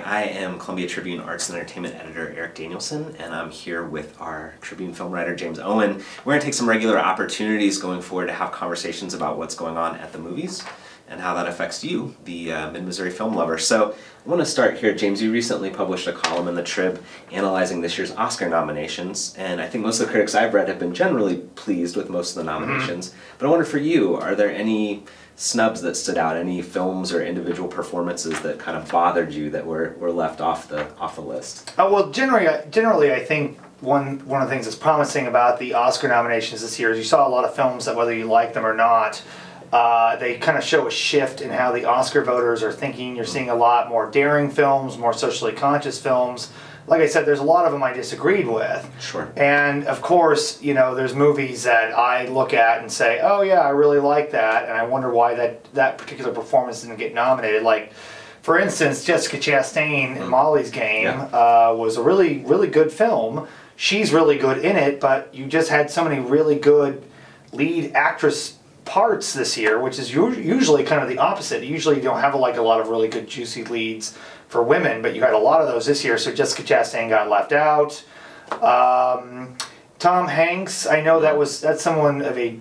I am Columbia Tribune Arts and Entertainment Editor Aarik Danielsen, and I'm here with our Tribune film writer James Owen. We're going to take some regular opportunities going forward to have conversations about what's going on at the movies and how that affects you, the Mid-Missouri film lover. So I want to start here. James, you recently published a column in the Trib analyzing this year's Oscar nominations, and I think most of the critics I've read have been generally pleased with most of the nominations. But I wonder for you, are there any snubs that stood out, any films or individual performances that kind of bothered you that were left off the list? Well, generally, I think one of the things that's promising about the Oscar nominations this year is you saw a lot of films that, whether you like them or not, they kind of show a shift in how the Oscar voters are thinking. You're seeing a lot more daring films, more socially conscious films. Like I said, there's a lot of them I disagreed with. Sure. And of course, you know, there's movies that I look at and say, oh yeah, I really like that, and I wonder why that particular performance didn't get nominated. Like, for instance, Jessica Chastain in Molly's Game was a really, really good film. She's really good in it, but you just had so many really good lead actress parts this year, which is usually kind of the opposite. Usually you don't have a lot of really good juicy leads for women, but you had a lot of those this year, so Jessica Chastain got left out. Tom Hanks, I know that's someone of a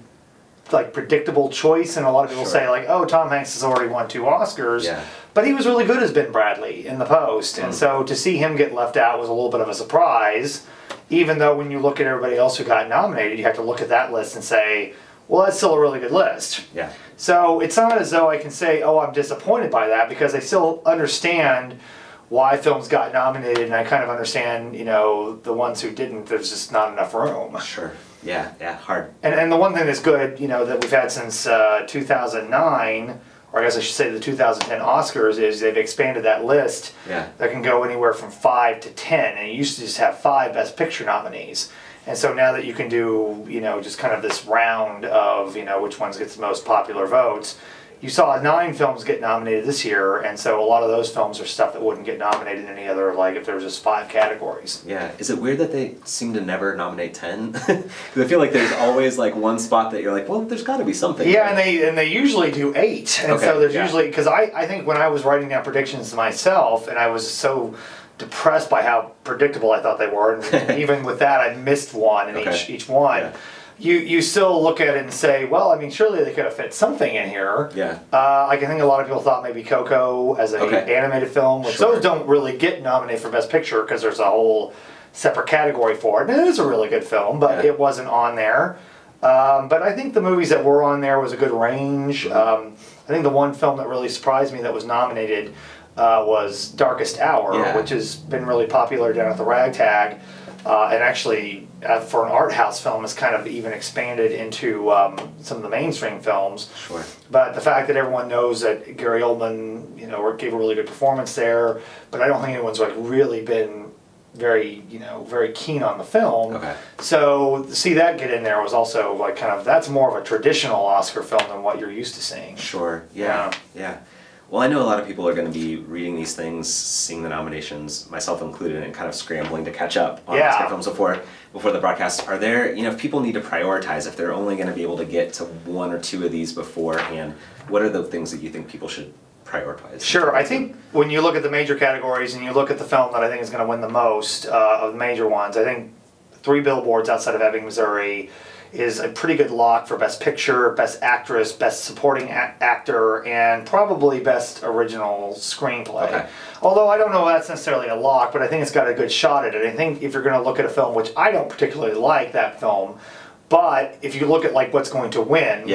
predictable choice, and a lot of people say oh, Tom Hanks has already won 2 Oscars, but he was really good as Ben Bradley in The Post, and so to see him get left out was a little bit of a surprise, even though when you look at everybody else who got nominated, you have to look at that list and say, well, that's still a really good list. Yeah. So it's not as though I can say, oh, I'm disappointed by that, because I still understand why films got nominated, and I kind of understand, you know, the ones who didn't, there's just not enough room. Sure. Yeah, hard. And the one thing that's good, you know, that we've had since 2009, or I guess I should say the 2010 Oscars, is they've expanded that list that can go anywhere from 5 to 10, and it used to just have 5 Best Picture nominees. And so now that you can do, you know, just kind of this round of, you know, which ones gets the most popular votes, you saw 9 films get nominated this year, and so a lot of those films are stuff that wouldn't get nominated in any other, like if there was just 5 categories. Yeah. Is it weird that they seem to never nominate 10? Because I feel like there's always like one spot that you're like, well, there's got to be something. Yeah, right? and they usually do 8, and so there's usually, because I think when I was writing down predictions myself, and I was so depressed by how predictable I thought they were, and even with that I missed one in each one. Yeah. You still look at it and say, well, I mean, surely they could have fit something in here. Yeah. I think a lot of people thought maybe Coco as an animated film, which those don't really get nominated for Best Picture because there's a whole separate category for it. And it is a really good film, but it wasn't on there. But I think the movies that were on there was a good range. I think the one film that really surprised me that was nominated was Darkest Hour, which has been really popular down at the Ragtag, and actually for an art house film has kind of even expanded into some of the mainstream films. Sure. But the fact that everyone knows that Gary Oldman, you know, gave a really good performance there, but I don't think anyone's really been very keen on the film. So to see that get in there was also that's more of a traditional Oscar film than what you're used to seeing. Sure. Yeah. Well, I know a lot of people are going to be reading these things, seeing the nominations, myself included, and kind of scrambling to catch up on Oscar films before the broadcast. Are there, if people need to prioritize, if they're only going to be able to get to 1 or 2 of these beforehand, what are the things that you think people should prioritize? Sure, I think when you look at the major categories and you look at the film that I think is going to win the most of the major ones, I think 3 Billboards Outside of Ebbing, Missouri is a pretty good lock for Best Picture, Best Actress, Best Supporting Actor, and probably Best Original Screenplay. Although I don't know if that's necessarily a lock, but I think it's got a good shot at it. I think if you're going to look at a film, which I don't particularly like that film, but if you look at what's going to win,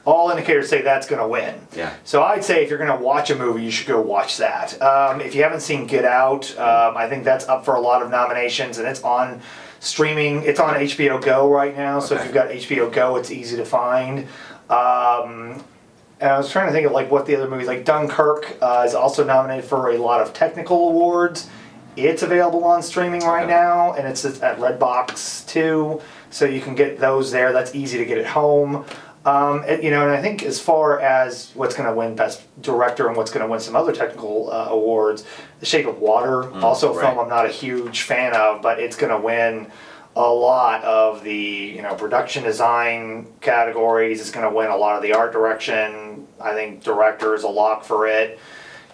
all indicators say that's going to win. So I'd say if you're going to watch a movie, you should go watch that. If you haven't seen Get Out, I think that's up for a lot of nominations, and it's on streaming. It's on HBO Go right now, so if you've got HBO Go, it's easy to find. And I was trying to think of what the other movies, like Dunkirk is also nominated for a lot of technical awards. It's available on streaming right now, and it's at Redbox too, so you can get those there. That's easy to get at home. And I think as far as what's going to win Best Director and what's going to win some other technical awards, The Shape of Water, also a film I'm not a huge fan of, but it's going to win a lot of the production design categories. It's going to win a lot of the art direction. I think director is a lock for it.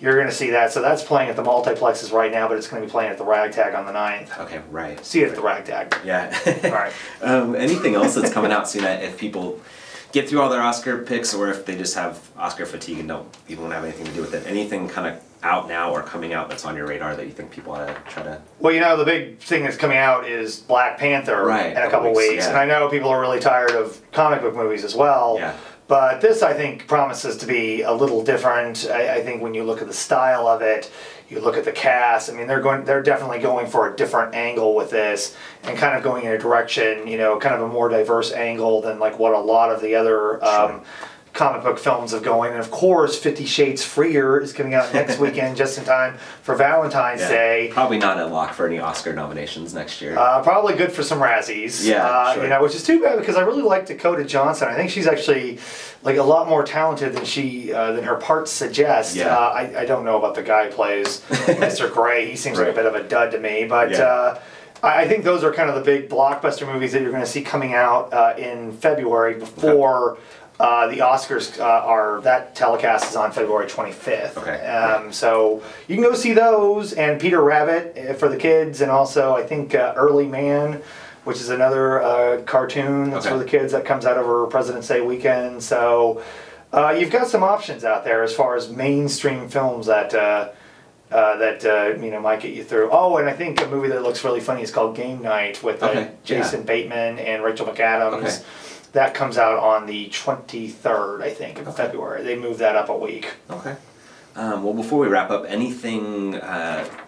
you're going to see that. So that's playing at the multiplexes right now, but it's going to be playing at the Ragtag on the 9th. Okay, right. See it at the Ragtag. Yeah. All right. Anything else that's coming out soon that if people get through all their Oscar picks, or if they just have Oscar fatigue and don't even have anything to do with it, anything kind of out now or coming out that's on your radar that you think people ought to try to... Well, you know, the big thing that's coming out is Black Panther in a couple weeks. Yeah. And I know people are really tired of comic book movies as well. Yeah. But this, I think, promises to be a little different. I think when you look at the style of it, you look at the cast, I mean, they're definitely going for a different angle with this and kind of going in a direction, you know, kind of a more diverse angle than like what a lot of the other comic book films have going. And of course, 50 Shades Freer is coming out next weekend just in time for Valentine's Day. Probably not a lock for any Oscar nominations next year. Probably good for some Razzies. Yeah, you know, which is too bad because I really like Dakota Johnson. I think she's actually like a lot more talented than than her parts suggest. Yeah. I don't know about the guy who plays Mr. Gray. He seems like a bit of a dud to me, but I think those are kind of the big blockbuster movies that you're going to see coming out in February before the Oscars that telecast is on February 25th. Okay. So you can go see those, and Peter Rabbit for the kids, and also I think Early Man, which is another cartoon that's for the kids that comes out over President's Day weekend. So you've got some options out there as far as mainstream films that you know, might get you through. Oh, and I think a movie that looks really funny is called Game Night with Jason Bateman and Rachel McAdams. Okay. That comes out on the 23rd, I think, of February. They moved that up a week. Okay. Well, before we wrap up, anything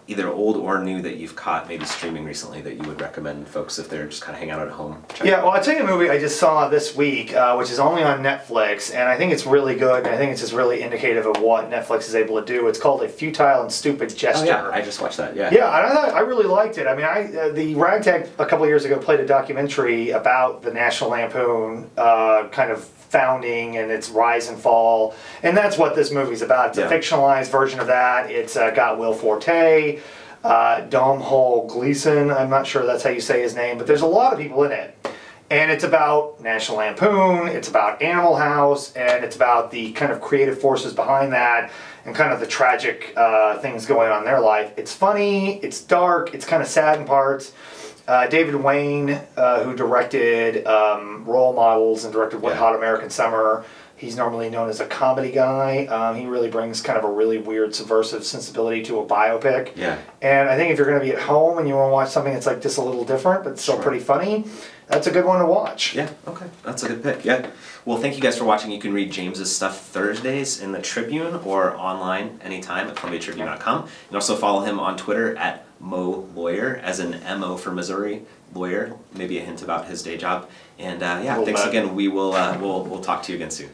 either old or new that you've caught, maybe streaming recently, that you would recommend folks if they're just kind of hanging out at home? Well, I'll tell you a movie I just saw this week, which is only on Netflix, and I think it's really good, and I think it's just really indicative of what Netflix is able to do. It's called A Futile and Stupid Gesture. Oh, yeah, I just watched that, Yeah, and I really liked it. I mean, the Ragtag a couple years ago played a documentary about the National Lampoon kind of founding and its rise and fall, and that's what this movie's about. It's a fictionalized version of that. It's got Will Forte, Domhnall Gleeson, I'm not sure that's how you say his name, but there's a lot of people in it. And it's about National Lampoon, it's about Animal House, and it's about the kind of creative forces behind that and kind of the tragic things going on in their life. It's funny, it's dark, it's kind of sad in parts. David Wayne, who directed Role Models and directed Wet Hot American Summer, he's normally known as a comedy guy. He really brings kind of a really weird subversive sensibility to a biopic. Yeah. And I think if you're going to be at home and you want to watch something that's like just a little different but still pretty funny, that's a good one to watch. Yeah, okay. That's a good pick, yeah. Well, thank you guys for watching. You can read James's stuff Thursdays in the Tribune or online anytime at ColumbiaTribune.com. You can also follow him on Twitter at Mo Lawyer, as in M-O for Missouri, lawyer. Maybe a hint about his day job. And yeah, thanks again. We'll talk to you again soon.